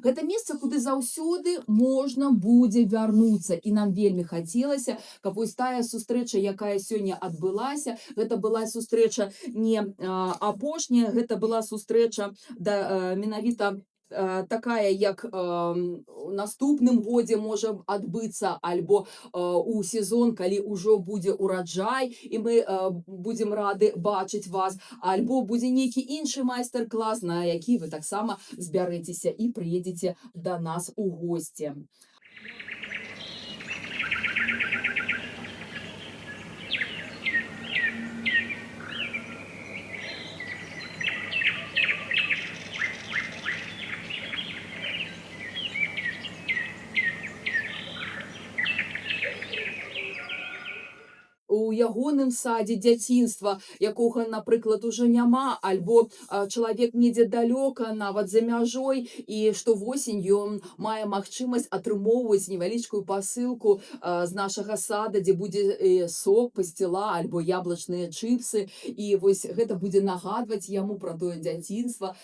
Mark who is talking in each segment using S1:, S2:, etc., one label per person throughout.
S1: Гэта месца, куды заўсёды можна будзе вярнуцца. І нам вельмі хацелася, каб вось тая сустрэча, якая сёння адбылася, гэта была сустрэча не апошняя, гэта была сустрэча менавіта такая, як у наступным годзе можа адбыцца, альбо у сезон, калі ўжо будзе ураджай, і мы будзем рады бачыць вас, альбо будзе нейкі іншы майстар-клас, на які вы таксама збярэцеся і прыедзеце да нас у госці. У ягоным садзе дзяцінства, якога, напрыклад, ужо няма, альбо чалавек недзе далёка, нават за мяжой, і што восень ён мае магчымасць атрымоўваць невялічкую пасылку з нашага сада, дзе будзе сок, пасціла, альбо яблычныя чыпсы. І вось гэта будзе нагадваць яму пра тое дзяцінства.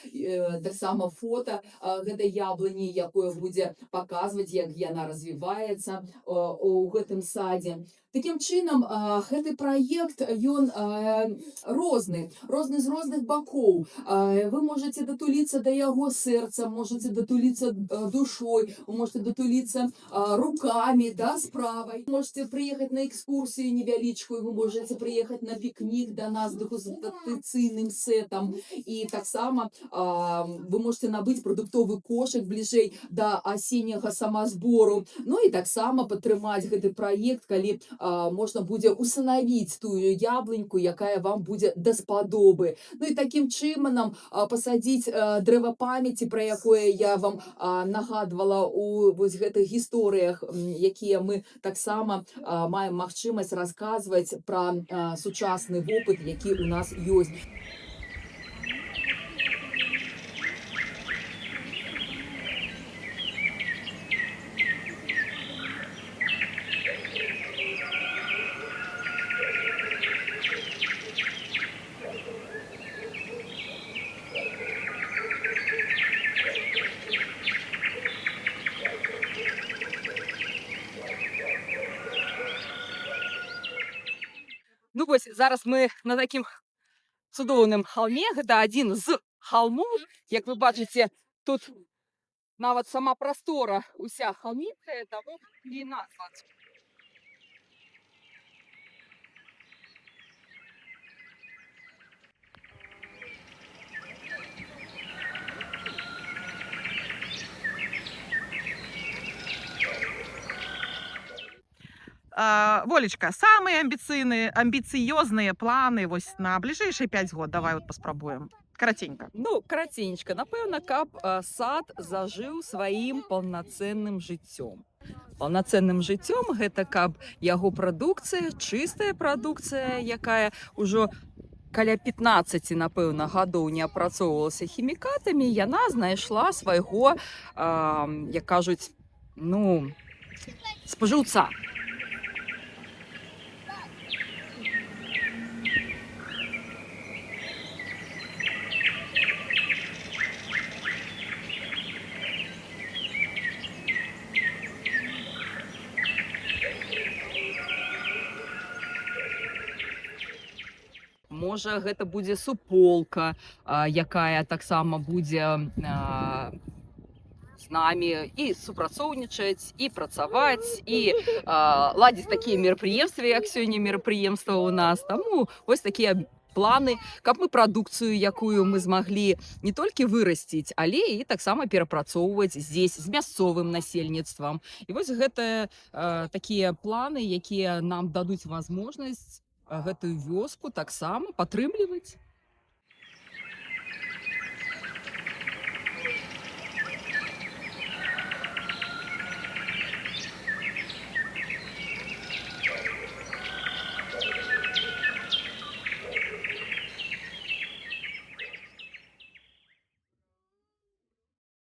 S1: Таксама фота гэтай яблыні, якое будзе паказваць, як яна развіваецца у гэтым садзе. Такім чынам, гэты праект, ён розны з розных бакоў. Вы можаце датуліцца да яго сэрца, можаце датуліцца душой, вы можаце датуліцца рукамі, да, справай. Можаце прыехаць на экскурсію невялічкую, вы можаце прыехаць на пікнік да нас дэгустацыйным сетам. І таксама вы можаце набыць прадуктовы кошык бліжэй да асенняга самазбору. Ну і таксама падтрымаць гэты праект, калі можна будзе усынавіць тую яблыньку, якая вам будзе даспадобы. Ну і такім чынам пасадзіць дрэва памяці, пра якое я вам нагадвала у вось гэтых гісторыях, якія мы таксама маем магчымасць расказваць пра сучасны вопыт, які ў нас ёсць.
S2: Ну вось, зараз мы на такім цудоўным халме. Гэта адзін з халмоў. Як вы бачыце, тут нават сама прастора уся халмінкая, таму і назва.
S3: Волечка, самые амбіцыёзныя планы вось на бліжэйшыя 5 год. Давай вот паспрабуем. Караценька.
S2: Ну, караценечка, напэўна, каб сад зажыў сваім паўнацэнным жыццём. Паўнацэнным жыццём гэта каб яго прадукцыя, чыстая прадукцыя, якая ўжо каля 15, напэўна, гадоў не апрацоўвалася хімікатамі, яна знайшла свайго, як кажуць, ну, спажыўца. Можа, гэта будзе суполка, якая таксама будзе з намі і супрацоўнічаць, і працаваць, і ладзіць такія мерапрыемствы, як сёння мерапрыемства ў нас. Таму вось такія планы, каб мы прадукцыю, якую мы змаглі не толькі вырасціць, але і таксама перапрацоўваць здесь з мясцовым насельніцтвам. І вось гэта такія планы, якія нам дадуць возможнасць гэтую вёску таксама падтрымліваць.